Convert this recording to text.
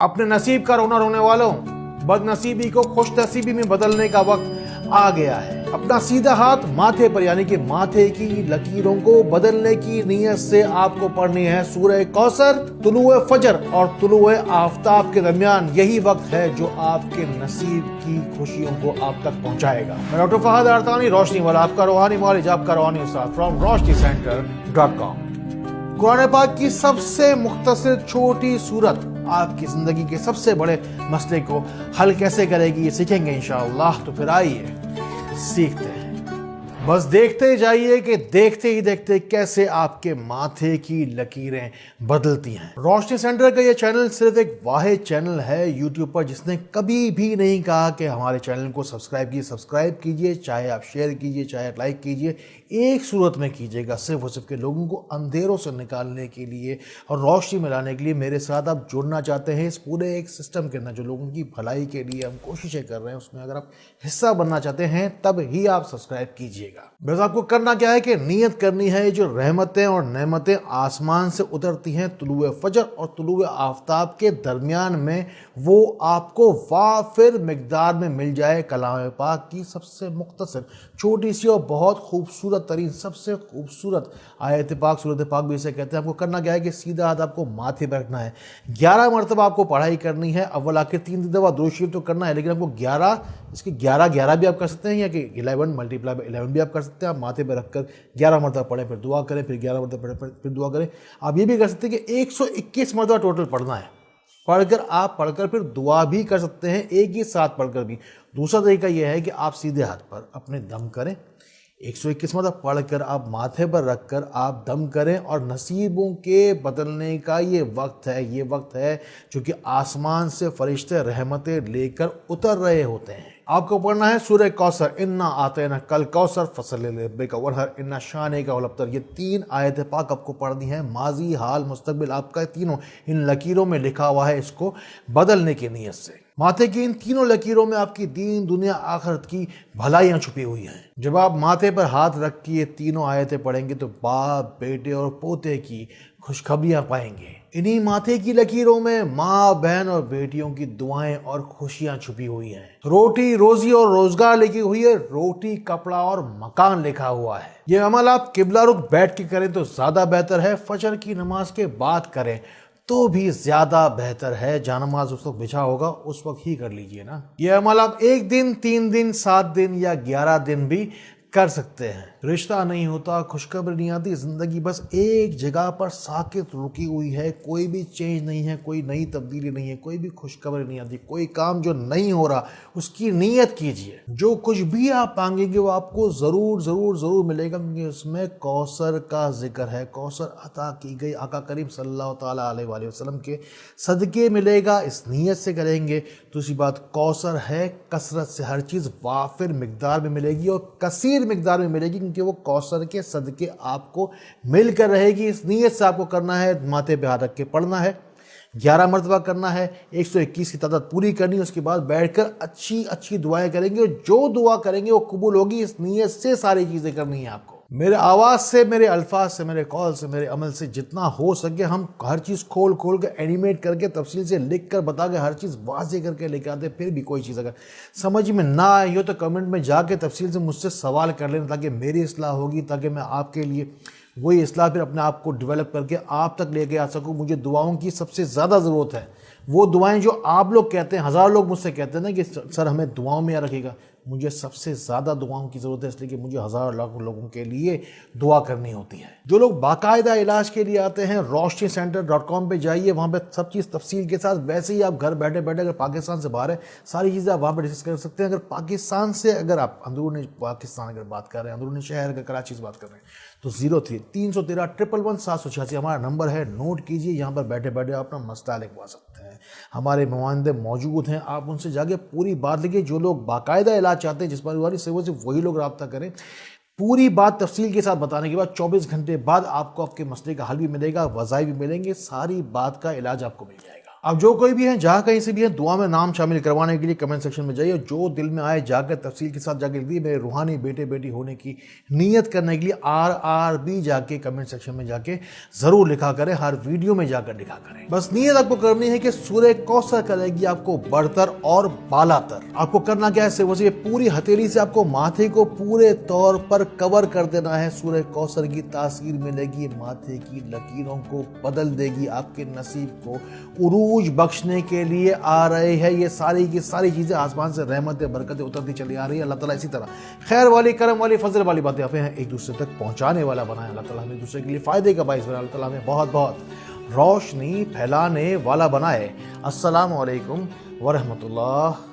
अपने नसीब का रोना रोने वालों, बदनसीबी को खुश नसीबी में बदलने का वक्त आ गया है। अपना सीधा हाथ माथे पर यानी कि माथे की लकीरों को बदलने की नीयत से आपको पढ़नी है सूरह कौसर। तुलुए फजर और तुलुए आफ्ताब के दरमियान यही वक्त है जो आपके नसीब की खुशियों को आप तक पहुंचाएगा। मैं डॉक्टर फहद अरतानी, रोशनी वाला, आपका रूहानी मौलिज, आपका रूहानी उस्ताद फ्रॉम roshnicenter.com। कुरान पाक की सबसे मुख्तसर छोटी सूरत आपकी जिंदगी के सबसे बड़े मसले को हल कैसे करेगी ये सीखेंगे इंशाअल्लाह। तो फिर आइए सीखते हैं। बस देखते जाइए कि देखते ही देखते कैसे आपके माथे की लकीरें बदलती हैं। रोशनी सेंटर का ये चैनल सिर्फ एक वाहिद चैनल है यूट्यूब पर जिसने कभी भी नहीं कहा कि हमारे चैनल को सब्सक्राइब कीजिए, चाहे आप शेयर कीजिए, चाहे आप लाइक कीजिए। एक सूरत में कीजिएगा, सिर्फ और सिर्फ के लोगों को अंधेरों से निकालने के लिए और रोशनी में लाने के लिए। मेरे साथ आप जुड़ना चाहते हैं इस पूरे एक सिस्टम के अंदर जो लोगों की भलाई के लिए हम कोशिशें कर रहे हैं, उसमें अगर आप हिस्सा बनना चाहते हैं तब ही आप सब्सक्राइब कीजिएगा। बस आपको करना क्या है कि नियत करनी है, जो रहमतें और नेमतें आसमान से उतरती हैं तुलुए फजर और तुलुए आफ्ताब के दरमियान में, वो आपको वाफिर मिकदार में मिल जाए। कलाम पाक की सबसे मुख्तसर छोटी सी और बहुत खूबसूरत तरीन सबसे खूबसूरत आयत पाक, सूरत पाक भी इसे कहते हैं। आपको करना क्या है कि सीधा हाथ आपको माथे पर रखना है। 11 मरतबा आपको पढ़ाई करनी है। अव्वल आखिर 3 दफा दुरूद शरीफ तो करना है, लेकिन आपको 11 भी आप कर सकते हैं, या कि 11 मल्टीप्लाई बाय 11 भी आप कर सकते हैं। आप माथे पर रखकर 11 मरतबा पढ़ें, फिर दुआ करें, फिर 11 मरतबा पढ़ें, फिर दुआ करें। आप ये भी कर सकते हैं कि 121 मरतबा टोटल पढ़ना है। पढ़कर फिर दुआ भी कर सकते हैं एक ही साथ पढ़कर भी। दूसरा तरीका यह है कि आप सीधे हाथ पर अपने दम करें, 121 मरतबा पढ़कर आप माथे पर रखकर आप दम करें, और नसीबों के बदलने का ये वक्त है जो कि आसमान से फरिश्ते रहमतें लेकर उतर रहे होते हैं। आपको पढ़ना है सूरह कौसर, इन्ना आतैना कल कौसर फसल लिरब्बिका वनहर इन्ना शानिका हुवल अबतर। ये 3 आयत पाक आपको पढ़नी है। माजी, हाल, मुस्तकबिल आपका तीनों इन लकीरों में लिखा हुआ है, इसको बदलने की नीयत से। माथे की इन तीनों लकीरों में आपकी दीन दुनिया आखिरत की भलाइयां छुपी हुई हैं। जब आप माथे पर हाथ रख के ये तीनों आयतें पढ़ेंगे तो बाप, बेटे और पोते की खुशखबरियां पाएंगे। इन्हीं माथे की लकीरों में माँ, बहन और बेटियों की दुआएं और खुशियां छुपी हुई हैं। रोटी, रोजी और रोजगार लिखी हुई है। रोटी, कपड़ा और मकान लिखा हुआ है। ये अमल आप किबला रुख बैठ के करें तो ज्यादा बेहतर है। फजर की नमाज के बाद करें तो भी ज्यादा बेहतर है। जानमाज उस वक्त बिछा होगा उस वक्त ही कर लीजिए ना। ये अमल आप 1 दिन, 3 दिन, 7 दिन या 11 दिन भी कर सकते हैं। रिश्ता नहीं होता, खुशखबरी नहीं आती, जिंदगी बस एक जगह पर साकित रुकी हुई है। कोई भी चेंज नहीं है, कोई नई तब्दीली नहीं है, कोई भी खुशखबरी नहीं आती। कोई काम जो नहीं हो रहा उसकी नीयत कीजिए। जो कुछ भी आप मांगेंगे वो आपको जरूर मिलेगा, क्योंकि उसमें कौसर का जिक्र है। कौसर अता की गई आका करीम सल्लल्लाहु ताला अलैहि वसल्लम के सदके मिलेगा। इस नीयत से करेंगे। दूसरी बात, कौसर है कसरत से, हर चीज वाफिर मिकदार में मिलेगी और कसीर मिकदार में मिलेगी, क्योंकि वो कौसर के सदके आपको मिलकर रहेगी। इस नीयत से आपको करना है, माथे पे हाथ रख के पढ़ना है, 11 मरतबा करना है, 121 की तादाद पूरी करनी है। उसके बाद बैठकर अच्छी दुआएं करेंगे, और जो दुआ करेंगे वो कबूल होगी। इस नीयत से सारी चीजें करनी है आपको। मेरे आवाज़ से, मेरे अल्फाज से, मेरे कॉल से, मेरे अमल से जितना हो सके हम हर चीज़ खोल के एनिमेट करके तफसील से लिख कर बता के हर चीज़ वाज़ेह करके लेके आते। फिर भी कोई चीज़ अगर समझ में ना आई हो तो कमेंट में जाके तफसील से मुझसे सवाल कर लेना, ताकि मेरी इस्लाह होगी, ताकि मैं आपके लिए वही इस्लाह फिर अपने आप को डेवलप करके आप तक लेके आ सकूँ। मुझे दुआओं की सबसे ज़्यादा ज़रूरत है। वो दुआएं जो आप लोग कहते हैं, 1000 लोग मुझसे कहते हैं ना कि सर हमें दुआओं में याद रखिएगा। मुझे सबसे ज़्यादा दुआओं की ज़रूरत है, इसलिए कि मुझे 1000 लाख लोगों के लिए दुआ करनी होती है। जो लोग बाकायदा इलाज के लिए आते हैं, roshnicenter.com पे जाइए, वहाँ पे सब चीज़ तफसील के साथ। वैसे ही आप घर बैठे अगर पाकिस्तान से बाहर है, सारी चीज़ें आप वहाँ पर डिस्कस कर सकते हैं। अगर पाकिस्तान से, अगर आप अंदरूनी पाकिस्तान अगर बात कर रहे हैं, अंदरूनी शहर अगर कराची से बात कर रहे हैं, तो 03-313-111-786 हमारा नंबर है। नोट कीजिए, यहाँ पर बैठे आप अपना मसला लिखवा सकते हैं। हमारे नुमाइंदे मौजूद हैं, आप उनसे जाके पूरी बात लिखिए। जो लोग बाकायदा इलाज चाहते हैं, जिस्मानी बीमारी से, वो सिर्फ वही लोग रब्ता करें। पूरी बात तफसील के साथ बताने के बाद 24 घंटे बाद आपको आपके मसले का हल भी मिलेगा, वज़ाइफ भी मिलेंगे, सारी बात का इलाज आपको मिल जाएगा। अब जो कोई भी है, जहाँ कहीं से भी है, दुआ में नाम शामिल करवाने के लिए कमेंट सेक्शन में जाइए। जो दिल में आए जाकर तफसील के साथ जाके लिख दिए। मेरे रूहानी बेटे बेटी होने की नीयत करने के लिए RRB जाके कमेंट सेक्शन में जाके ज़रूर लिखा करें, हर वीडियो में जाकर लिखा करें। बस नीयत आपको करनी है कि सूरह कौसर करेगी आपको बढ़तर और बालातर। आपको करना क्या है, सिर्फ ये पूरी हथेली से आपको माथे को पूरे तौर पर कवर कर देना है। सूरह कौसर की तासीर मिलेगी, माथे की लकीरों को बदल देगी, आपके नसीब को उरूज बख्शने के लिए आ रहे हैं। ये सारी की सारी चीजें आसमान से रहमतें बरकतें उतरती चली आ रही है। अल्लाह ताला इसी तरह खैर वाली, करम वाली, फजल वाली बातें हमें एक दूसरे तक पहुंचाने वाला बनाए। अल्लाह ताला हमें एक दूसरे के लिए फायदे का बाइस बनाए। अल्लाह ताला हमें बहुत बहुत रोशनी फैलाने वाला बनाए। अस्सलामु अलैकुम व रहमतुल्लाह